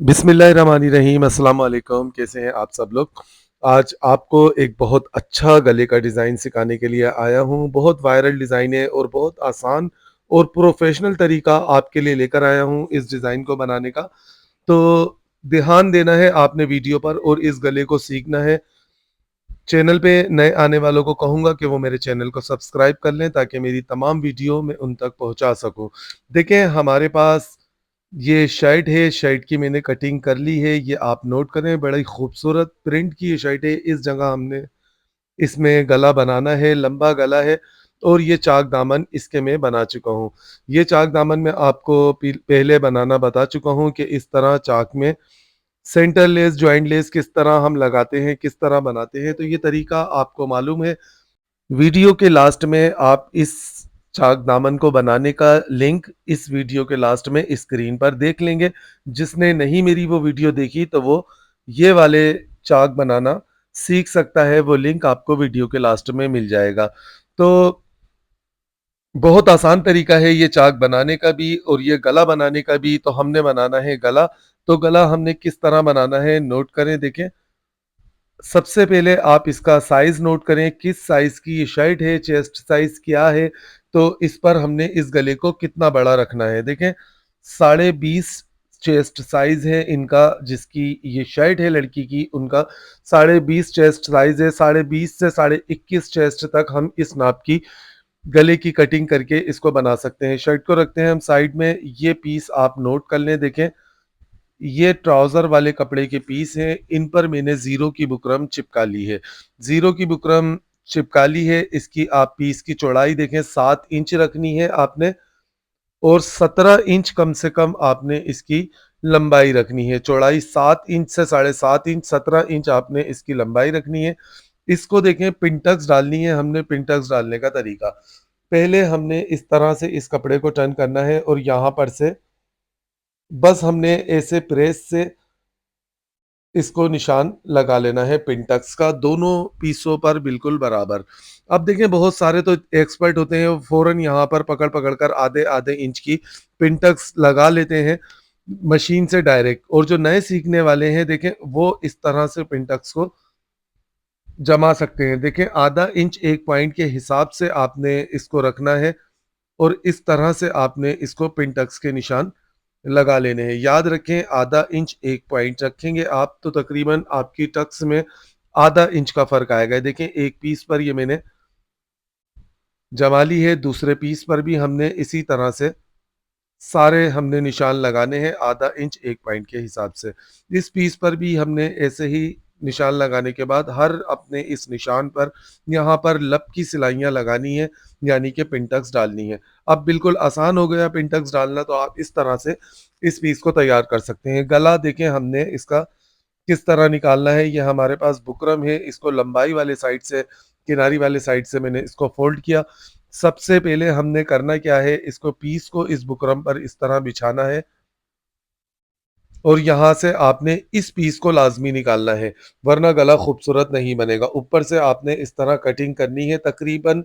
बिस्मिल्लाहिर्रहमानिर्रहीम, अस्सलाम वालेकुम। कैसे हैं आप सब लोग? आज आपको एक बहुत अच्छा गले का डिज़ाइन सिखाने के लिए आया हूँ। बहुत वायरल डिज़ाइन है और बहुत आसान और प्रोफ़ेशनल तरीका आपके लिए लेकर आया हूँ इस डिज़ाइन को बनाने का। तो ध्यान देना है आपने वीडियो पर और इस गले को सीखना है। चैनल पे नए आने वालों को कहूँगा कि वो मेरे चैनल को सब्सक्राइब कर लें ताकि मेरी तमाम वीडियो मैं उन तक पहुँचा सकूँ। देखें हमारे पास ये शर्ट है, शर्ट की मैंने कटिंग कर ली है, ये आप नोट करें, बड़ी खूबसूरत प्रिंट की ये शर्ट है। इस जगह हमने इसमें गला बनाना है, लंबा गला है और ये चाक दामन इसके मैं बना चुका हूँ। ये चाक दामन मैं आपको पहले बनाना बता चुका हूँ कि इस तरह चाक में सेंटर लेस, जॉइंट लेस किस तरह हम लगाते हैं, किस तरह बनाते हैं, तो ये तरीका आपको मालूम है। वीडियो के लास्ट में आप इस चाक दामन को बनाने का लिंक इस वीडियो के लास्ट में स्क्रीन पर देख लेंगे। जिसने नहीं मेरी वो वीडियो देखी तो वो ये वाले चाक बनाना सीख सकता है, वो लिंक आपको वीडियो के लास्ट में मिल जाएगा। तो बहुत आसान तरीका है ये चाक बनाने का भी और ये गला बनाने का भी। तो हमने बनाना है गला, तो गला हमने किस तरह बनाना है नोट करें, देखें। सबसे पहले आप इसका साइज़ नोट करें, किस साइज़ की ये शर्ट है, चेस्ट साइज़ क्या है, तो इस पर हमने इस गले को कितना बड़ा रखना है। देखें, 20.5 चेस्ट साइज़ है इनका, जिसकी ये शर्ट है लड़की की, उनका 20.5 चेस्ट साइज़ है। 20.5 से 21.5 चेस्ट तक हम इस नाप की गले की कटिंग करके इसको बना सकते हैं। शर्ट को रखते हैं हम साइड में, ये पीस आप नोट कर लें, देखें। ये ट्राउज़र वाले कपड़े के पीस हैं, इन पर मैंने ज़ीरो की बुकरम चिपका ली है। ज़ीरो की बुकरम चिपका ली है, इसकी आप पीस की चौड़ाई देखें, 7 इंच रखनी है आपने और 17 इंच कम से कम आपने इसकी लंबाई रखनी है। चौड़ाई 7 इंच से 7.5 इंच, 17 इंच आपने इसकी लंबाई रखनी है। इसको देखें, पिंटक्स डालनी है हमने। पिंटक्स डालने का तरीका, पहले हमने इस तरह से इस कपड़े को टर्न करना है और यहाँ पर से बस हमने ऐसे प्रेस से इसको निशान लगा लेना है पिंटक्स का, दोनों पीसों पर बिल्कुल बराबर। अब देखें, बहुत सारे तो एक्सपर्ट होते हैं, वो फ़ौरन यहाँ पर पकड़-पकड़ कर आधे-आधे इंच की पिंटक्स लगा लेते हैं मशीन से डायरेक्ट, और जो नए सीखने वाले हैं, देखें, वो इस तरह से पिंटक्स को जमा सकते हैं। देखें, आधा इंच एक पॉइंट के हिसाब से आपने इसको रखना है और इस तरह से आपने इसको पिंटक्स के निशान लगा लेने हैं। याद रखें, आधा इंच एक पॉइंट रखेंगे आप तो तकरीबन आपकी टक्स में आधा इंच का फ़र्क आएगा। देखें, एक पीस पर ये मैंने जमा ली है, दूसरे पीस पर भी हमने इसी तरह से सारे हमने निशान लगाने हैं आधा इंच एक पॉइंट के हिसाब से। इस पीस पर भी हमने ऐसे ही निशान लगाने के बाद हर अपने इस निशान पर यहाँ पर लब की सिलाइयाँ लगानी है, यानी कि पिंटक्स डालनी है। अब बिल्कुल आसान हो गया पिंटक्स डालना, तो आप इस तरह से इस पीस को तैयार कर सकते हैं। गला देखें हमने इसका किस तरह निकालना है, ये हमारे पास बुकरम है, इसको लंबाई वाले साइड से, किनारी वाले साइड से मैंने इसको फोल्ड किया। सबसे पहले हमने करना क्या है, इसको पीस को इस बुकरम पर इस तरह बिछाना है और यहाँ से आपने इस पीस को लाजमी निकालना है, वरना गला खूबसूरत नहीं बनेगा। ऊपर से आपने इस तरह कटिंग करनी है, तकरीबन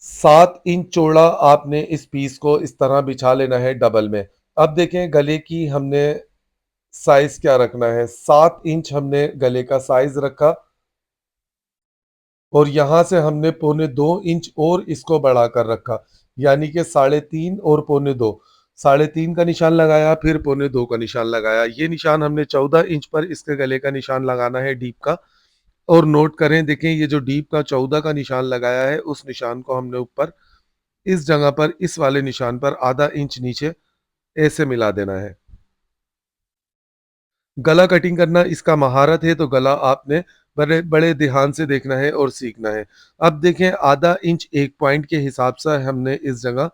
7 इंच चौड़ा आपने इस पीस को इस तरह बिछा लेना है डबल में। अब देखें, गले की हमने साइज क्या रखना है, 7 इंच हमने गले का साइज रखा और यहाँ से हमने पौने 2 इंच और इसको बढ़ाकर रखा, यानी कि 3.5 और पौने 2, 3.5 का निशान लगाया, फिर पौने 2 का निशान लगाया। ये निशान हमने 14 इंच पर इसके गले का निशान लगाना है डीप का। और नोट करें, देखें, ये जो डीप का 14 का निशान लगाया है, उस निशान को हमने ऊपर इस जगह पर इस वाले निशान पर आधा इंच नीचे ऐसे मिला देना है। गला कटिंग करना इसका महारत है, तो गला आपने बड़े बड़े ध्यान से देखना है और सीखना है। अब देखें, आधा इंच एक पॉइंट के हिसाब से हमने इस जगह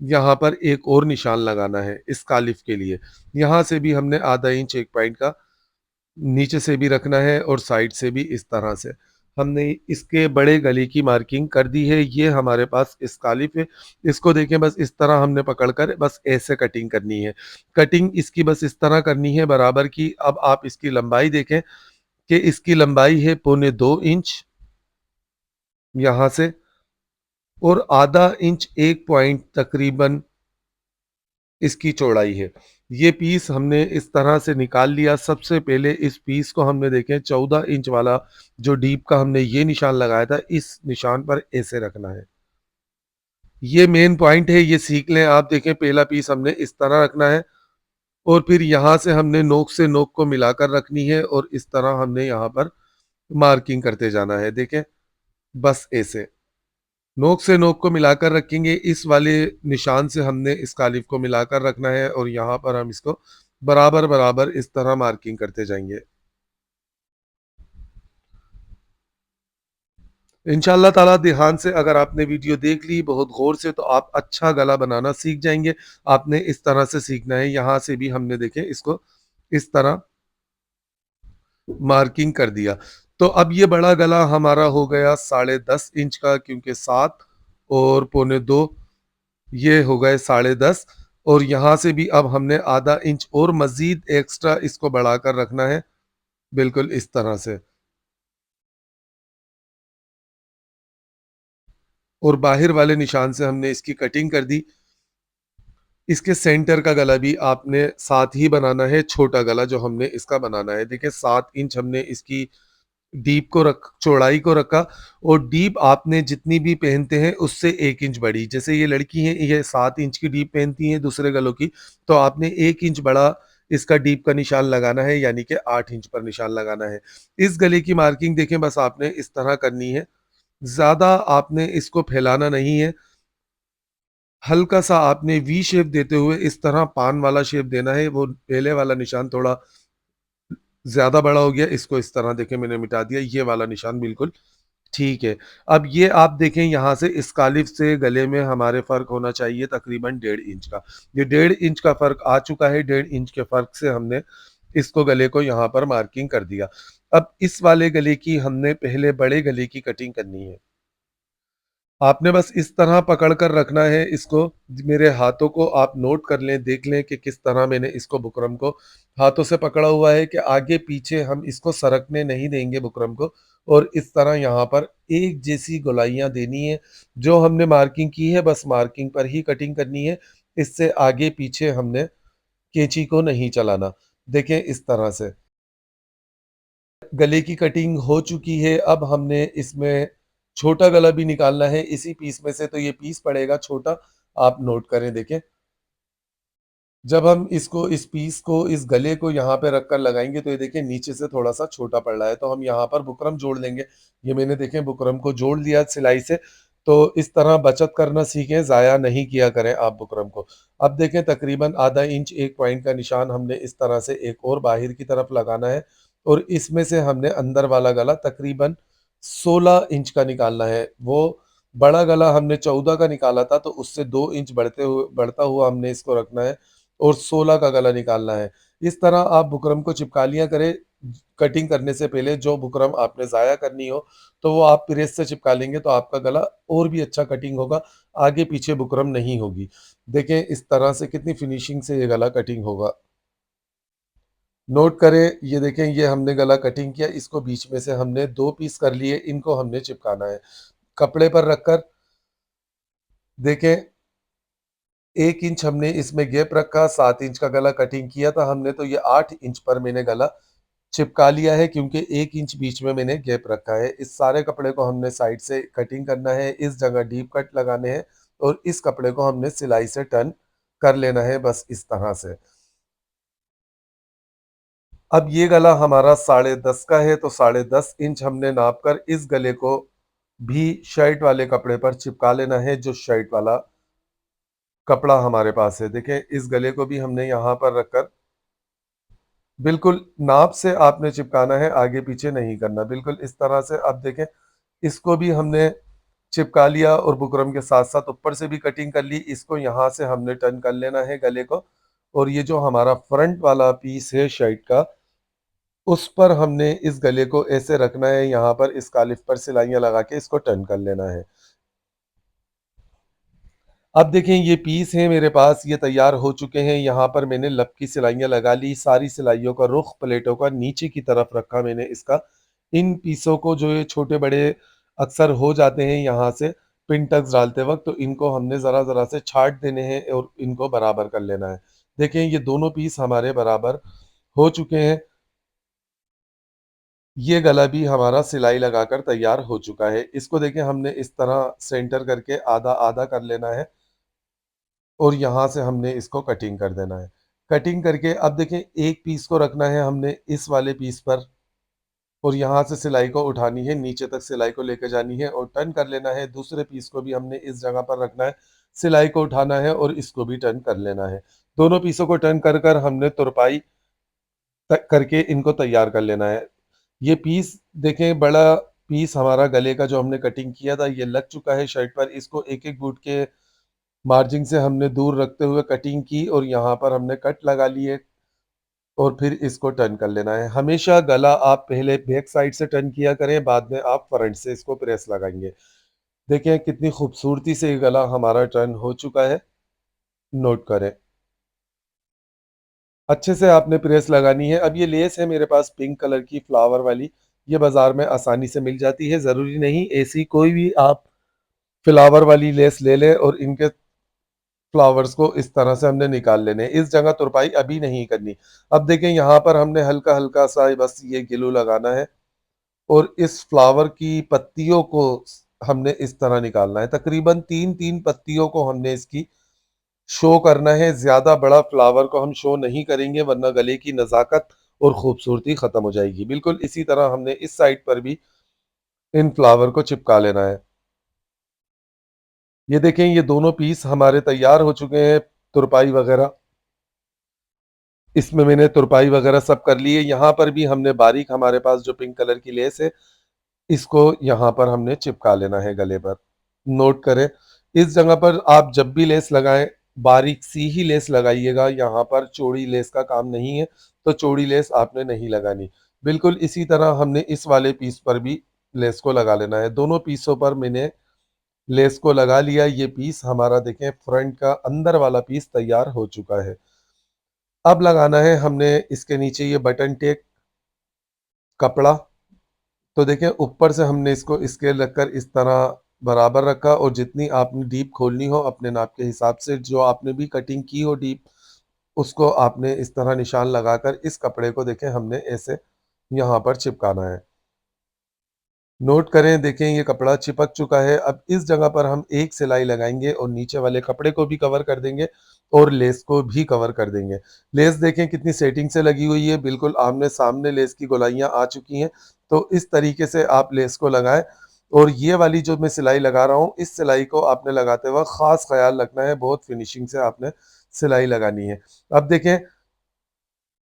यहाँ पर एक और निशान लगाना है इस कालिफ के लिए। यहाँ से भी हमने आधा इंच एक पॉइंट का नीचे से भी रखना है और साइड से भी इस तरह से। हमने इसके बड़े गले की मार्किंग कर दी है। ये हमारे पास इस कालिफ है। इसको देखें, बस इस तरह हमने पकड़कर बस ऐसे कटिंग करनी है। कटिंग इसकी बस इस तरह करनी है बराबर की। अब आप इसकी लंबाई देखें कि इसकी लंबाई है पौने 2 इंच यहाँ से, और आधा इंच एक पॉइंट तकरीबन इसकी चौड़ाई है। ये पीस हमने इस तरह से निकाल लिया। सबसे पहले इस पीस को हमने देखें 14 इंच वाला जो डीप का हमने ये निशान लगाया था, इस निशान पर ऐसे रखना है। ये मेन पॉइंट है, ये सीख लें आप। देखें पहला पीस हमने इस तरह रखना है और फिर यहाँ से हमने नोक से नोक को मिलाकर रखनी है और इस तरह हमने यहाँ पर मार्किंग करते जाना है। देखें बस ऐसे नोक से नोक को मिलाकर रखेंगे। इस वाले निशान से हमने इस कालिफ को मिलाकर रखना है और यहाँ पर हम इसको बराबर बराबर इस तरह मार्किंग करते जाएंगे। इंशाल्लाह ताला ध्यान से अगर आपने वीडियो देख ली बहुत गौर से, तो आप अच्छा गला बनाना सीख जाएंगे। आपने इस तरह से सीखना है। यहाँ से भी हमने देखे इसको इस तरह मार्किंग कर दिया। तो अब ये बड़ा गला हमारा हो गया 10.5 इंच का, क्योंकि 7 और पौने 2 ये हो गए 10.5। और यहाँ से भी अब हमने आधा इंच और मजीद एक्स्ट्रा इसको बढ़ाकर रखना है, बिल्कुल इस तरह से। और बाहर वाले निशान से हमने इसकी कटिंग कर दी। इसके सेंटर का गला भी आपने साथ ही बनाना है, छोटा गला जो हमने इसका बनाना है। देखिए 7 इंच हमने इसकी डीप को रख चौड़ाई को रखा और डीप आपने जितनी भी पहनते हैं उससे 1 इंच बड़ी। जैसे ये लड़की है, ये 7 इंच की डीप पहनती है दूसरे गलों की, तो आपने 1 इंच बड़ा इसका डीप का निशान लगाना है, यानी कि 8 इंच पर निशान लगाना है। इस गले की मार्किंग देखें बस आपने इस तरह करनी है, ज्यादा आपने इसको फैलाना नहीं है। हल्का सा आपने वी शेप देते हुए इस तरह पान वाला शेप देना है। वो पहले वाला निशान थोड़ा ज्यादा बड़ा हो गया, इसको इस तरह देखें मैंने मिटा दिया। ये वाला निशान बिल्कुल ठीक है। अब ये आप देखें यहाँ से इस कालिफ से गले में हमारे फर्क होना चाहिए तकरीबन 1.5 इंच का। ये 1.5 इंच का फर्क आ चुका है। 1.5 इंच के फर्क से हमने इसको गले को यहाँ पर मार्किंग कर दिया। अब इस वाले गले की हमने पहले बड़े गले की कटिंग करनी है। आपने बस इस तरह पकड़ कर रखना है इसको। मेरे हाथों को आप नोट कर लें, देख लें कि किस तरह मैंने इसको बुकरम को हाथों से पकड़ा हुआ है, कि आगे पीछे हम इसको सरकने नहीं देंगे बुकरम को। और इस तरह यहाँ पर एक जैसी गोलाइयाँ देनी है। जो हमने मार्किंग की है बस मार्किंग पर ही कटिंग करनी है। इससे आगे पीछे हमने कैंची को नहीं चलाना। देखें इस तरह से गले की कटिंग हो चुकी है। अब हमने इसमें छोटा गला भी निकालना है इसी पीस में से, तो ये पीस पड़ेगा छोटा। आप नोट करें, देखें जब हम इसको इस पीस को इस गले को यहाँ पे रखकर लगाएंगे तो ये देखें नीचे से थोड़ा सा छोटा पड़ रहा है, तो हम यहाँ पर बुकरम जोड़ लेंगे। ये मैंने देखें बुकरम को जोड़ लिया सिलाई से। तो इस तरह बचत करना सीखें, ज़ाया नहीं किया करें आप बुकरम को। अब देखें तकरीबन आधा इंच एक पॉइंट का निशान हमने इस तरह से एक और बाहर की तरफ लगाना है। और इसमें से हमने अंदर वाला गला तकरीबन 16 इंच का निकालना है। वो बड़ा गला हमने 14 का निकाला था, तो उससे 2 इंच बढ़ता हुआ हमने इसको रखना है और 16 का गला निकालना है। इस तरह आप बुकरम को चिपका लिया करें। कटिंग करने से पहले जो बुकरम आपने ज़ाया करनी हो तो वो आप प्रेस से चिपका लेंगे, तो आपका गला और भी अच्छा कटिंग होगा, आगे पीछे बुकरम नहीं होगी। देखें इस तरह से कितनी फिनिशिंग से ये गला कटिंग होगा। नोट करें, ये देखें ये हमने गला कटिंग किया, इसको बीच में से हमने 2 पीस कर लिए, इनको हमने चिपकाना है कपड़े पर रखकर। देखें 1 इंच हमने इसमें गैप रखा, 7 इंच का गला कटिंग किया था हमने, तो ये 8 इंच पर मैंने गला चिपका लिया है, क्योंकि 1 इंच बीच में मैंने गैप रखा है। इस सारे कपड़े को हमने साइड से कटिंग करना है, इस जगह डीप कट लगाने हैं और इस कपड़े को हमने सिलाई से टर्न कर लेना है, बस इस तरह से। अब ये गला हमारा 10.5 का है, तो 10.5 इंच हमने नाप कर इस गले को भी शर्ट वाले कपड़े पर चिपका लेना है, जो शर्ट वाला कपड़ा हमारे पास है। देखें इस गले को भी हमने यहाँ पर रखकर बिल्कुल नाप से आपने चिपकाना है, आगे पीछे नहीं करना, बिल्कुल इस तरह से। अब देखें इसको भी हमने चिपका लिया और बुकरम के साथ साथ ऊपर से भी कटिंग कर ली। इसको यहाँ से हमने टर्न कर लेना है गले को, और ये जो हमारा फ्रंट वाला पीस है शर्ट का, उस पर हमने इस गले को ऐसे रखना है, यहाँ पर इस कालिफ पर सिलाइयाँ लगा के इसको टर्न कर लेना है। अब देखें ये पीस है मेरे पास, ये तैयार हो चुके हैं। यहाँ पर मैंने लब की सिलाइयाँ लगा ली, सारी सिलाइयों का रुख प्लेटों का नीचे की तरफ रखा मैंने इसका। इन पीसों को जो ये छोटे बड़े अक्सर हो जाते हैं यहाँ से पिन टक्स डालते वक्त, तो इनको हमने ज़रा ज़रा से छाट देने हैं और इनको बराबर कर लेना है। देखें ये दोनों पीस हमारे बराबर हो चुके हैं। ये गला भी हमारा सिलाई लगाकर तैयार हो चुका है। इसको देखें हमने इस तरह सेंटर करके आधा-आधा कर लेना है और यहाँ से हमने इसको कटिंग कर देना है। कटिंग करके अब देखें एक पीस को रखना है हमने इस वाले पीस पर और यहाँ से सिलाई को उठानी है, नीचे तक सिलाई को लेके जानी है और टर्न कर लेना है। दूसरे पीस को भी हमने इस जगह पर रखना है, सिलाई को उठाना है और इसको भी टर्न कर लेना है। दोनों पीसों को टर्न कर कर हमने तुरपाई करके इनको तैयार कर लेना है। ये पीस देखें बड़ा पीस हमारा गले का जो हमने कटिंग किया था ये लग चुका है शर्ट पर। इसको एक-एक बूट के मार्जिन से हमने दूर रखते हुए कटिंग की और यहाँ पर हमने कट लगा लिए और फिर इसको टर्न कर लेना है। हमेशा गला आप पहले बैक साइड से टर्न किया करें, बाद में आप फ्रंट से इसको प्रेस लगाएँगे। देखें कितनी खूबसूरती से ये गला हमारा टर्न हो चुका है, नोट करें। अच्छे से आपने प्रेस लगानी है। अब ये लेस है मेरे पास पिंक कलर की फ्लावर वाली, ये बाज़ार में आसानी से मिल जाती है। ज़रूरी नहीं ऐसी कोई भी आप फ्लावर वाली लेस ले लें और इनके फ्लावर्स को इस तरह से हमने निकाल लेने हैं। इस जगह तुरपाई अभी नहीं करनी। अब देखें यहाँ पर हमने हल्का-हल्का सा बस ये ग्लू लगाना है और इस फ्लावर की पत्तियों को हमने इस तरह निकालना है। तकरीबन 3-3 पत्तियों को हमने इसकी शो करना है। ज़्यादा बड़ा फ्लावर को हम शो नहीं करेंगे वरना गले की नज़ाकत और खूबसूरती ख़त्म हो जाएगी। बिल्कुल इसी तरह हमने इस साइड पर भी इन फ्लावर को चिपका लेना है। ये देखें ये दोनों पीस हमारे तैयार हो चुके हैं, तुरपाई वग़ैरह इसमें मैंने तुरपाई वग़ैरह सब कर ली है। यहाँ पर भी हमने बारीक हमारे पास जो पिंक कलर की लेस है, इसको यहाँ पर हमने चिपका लेना है गले पर। नोट करें, इस जगह पर आप जब भी लेस लगाएँ, बारीक-सी ही लेस लगाइएगा, यहाँ पर चौड़ी लेस का काम नहीं है, तो चौड़ी लेस आपने नहीं लगानी। बिल्कुल इसी तरह हमने इस वाले पीस पर भी लेस को लगा लेना है। दोनों पीसों पर मैंने लेस को लगा लिया। ये पीस हमारा देखें फ्रंट का अंदर वाला पीस तैयार हो चुका है। अब लगाना है हमने इसके नीचे ये बटन टेक कपड़ा। तो देखें ऊपर से हमने इसको स्केल रखकर इस तरह बराबर रखा और जितनी आपने डीप खोलनी हो अपने नाप के हिसाब से जो आपने भी कटिंग की हो डीप उसको आपने इस तरह निशान लगाकर इस कपड़े को देखें हमने ऐसे यहाँ पर चिपकाना है। नोट करें देखें ये कपड़ा चिपक चुका है। अब इस जगह पर हम एक सिलाई लगाएंगे और नीचे वाले कपड़े को भी कवर कर देंगे और लेस को भी कवर कर देंगे। लेस देखें कितनी सेटिंग से लगी हुई है, बिल्कुल आमने सामने लेस की गोलाइयाँ आ चुकी हैं। तो इस तरीके से आप लेस को लगाएं और ये वाली जो मैं सिलाई लगा रहा हूँ इस सिलाई को आपने लगाते वक्त ख़ास ख्याल रखना है, बहुत फिनिशिंग से आपने सिलाई लगानी है। अब देखें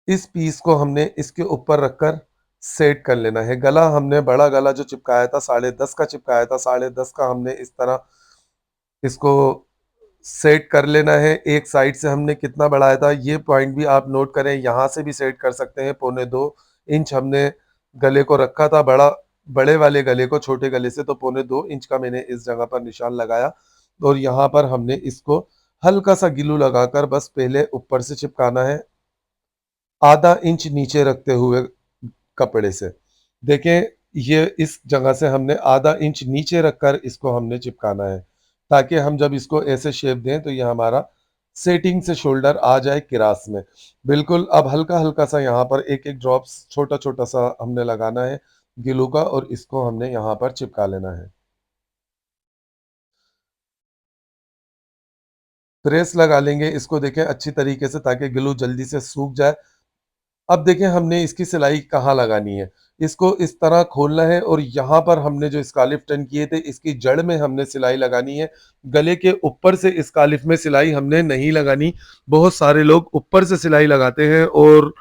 इस पीस को हमने इसके ऊपर रखकर सेट कर लेना है। गला हमने बड़ा गला जो चिपकाया था 10.5 का चिपकाया था, 10.5 का हमने इस तरह इसको सेट कर लेना है। एक साइड से हमने कितना बढ़ाया था ये पॉइंट भी आप नोट करें, यहाँ से भी सेट कर सकते हैं। 2.25 इंच हमने गले को रखा था, बड़े वाले गले को छोटे गले से, तो 2.25 इंच का मैंने इस जगह पर निशान लगाया और यहाँ पर हमने इसको हल्का सा ग्लू लगाकर बस पहले ऊपर से चिपकाना है, आधा इंच नीचे रखते हुए कपड़े से। देखें ये इस जगह से हमने आधा इंच नीचे रखकर इसको हमने चिपकाना है ताकि हम जब इसको ऐसे शेप दें तो ये हमारा सेटिंग से शोल्डर आ जाए किरास में। बिल्कुल अब हल्का हल्का सा यहाँ पर एक एक ड्रॉप्स छोटा छोटा सा हमने लगाना है ग्लू का और इसको हमने यहाँ पर चिपका लेना है। प्रेस लगा लेंगे इसको देखें अच्छी तरीके से ताकि ग्लू जल्दी से सूख जाए। अब देखें हमने इसकी सिलाई कहाँ लगानी है। इसको इस तरह खोलना है और यहाँ पर हमने जो स्कालिफ टर्न किए थे इसकी जड़ में हमने सिलाई लगानी है। गले के ऊपर से स्कालिफ में सिलाई हमने नहीं लगानी। बहुत सारे लोग ऊपर से सिलाई लगाते हैं और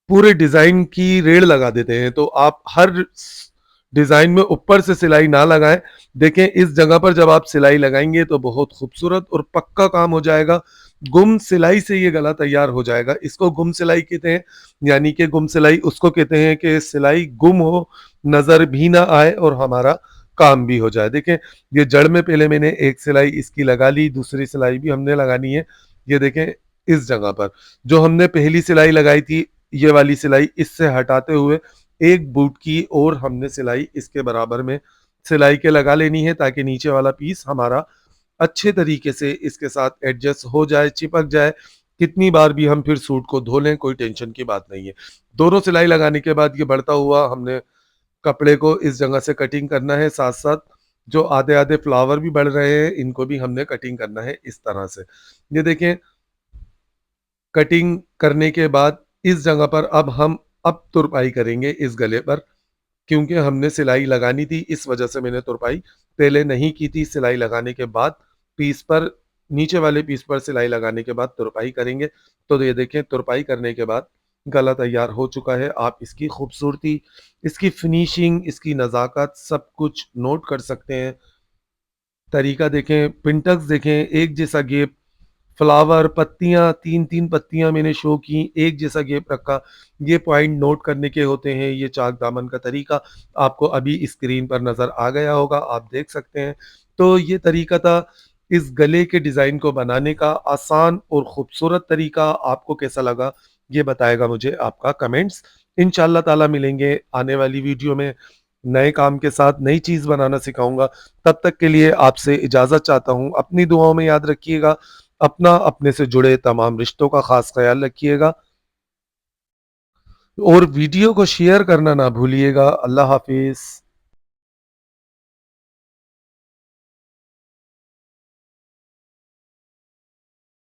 पूरे डिज़ाइन की रेड़ लगा देते हैं, तो आप हर डिज़ाइन में ऊपर से सिलाई ना लगाएं। देखें इस जगह पर जब आप सिलाई लगाएंगे तो बहुत खूबसूरत और पक्का काम हो जाएगा। गुम सिलाई से ये गला तैयार हो जाएगा। इसको गुम सिलाई कहते हैं, यानी कि गुम सिलाई उसको कहते हैं कि सिलाई गुम हो, नज़र भी ना आए और हमारा काम भी हो जाए। देखें ये जड़ में पहले मैंने एक सिलाई इसकी लगा ली, दूसरी सिलाई भी हमने लगानी है। ये देखें इस जगह पर जो हमने पहली सिलाई लगाई थी ये वाली सिलाई इससे हटाते हुए एक बूट की और हमने सिलाई इसके बराबर में सिलाई के लगा लेनी है ताकि नीचे वाला पीस हमारा अच्छे तरीके से इसके साथ एडजस्ट हो जाए, चिपक जाए, कितनी बार भी हम फिर सूट को धो लें, कोई टेंशन की बात नहीं है। दोनों सिलाई लगाने के बाद ये बढ़ता हुआ हमने कपड़े को इस जगह से कटिंग करना है, साथ-साथ जो आधे-आधे फ्लावर भी बढ़ रहे हैं, इनको भी हमने कटिंग करना है इस तरह से। ये देखें, कटिंग करने के बाद इस जगह पर अब तुरपाई करेंगे इस गले पर, क्योंकि हमने सिलाई लगानी थी, इस वजह से मैंने तुरपाई पहले नहीं की थी। सिलाई लगाने के बाद पीस पर नीचे वाले पीस पर सिलाई लगाने के बाद तुरपाई करेंगे। तो ये देखें, तुरपाई करने के बाद गला तैयार हो चुका है। आप इसकी खूबसूरती, इसकी फिनिशिंग, इसकी नज़ाकत सब कुछ नोट कर सकते हैं। तरीका देखें, पिंटक्स देखें, एक जैसा गेप, फ्लावर, पत्तियाँ 3-3 पत्तियाँ मैंने शो की, एक जैसा गेप रखा। ये पॉइंट नोट करने के होते हैं। ये चाक दामन का तरीका आपको अभी स्क्रीन पर नज़र आ गया होगा, आप देख सकते हैं। तो ये तरीका था इस गले के डिज़ाइन को बनाने का, आसान और खूबसूरत तरीका। आपको कैसा लगा, ये बताएगा मुझे आपका कमेंट्स। इंशाअल्लाह ताला मिलेंगे आने वाली वीडियो में, नए काम के साथ नई चीज़ बनाना सिखाऊँगा। तब तक के लिए आपसे इजाज़त चाहता हूँ। अपनी दुआओं में याद रखिएगा। अपना, अपने से जुड़े तमाम रिश्तों का ख़ास ख़्याल रखिएगा और वीडियो को शेयर करना ना भूलिएगा। अल्लाह हाफ़िज़।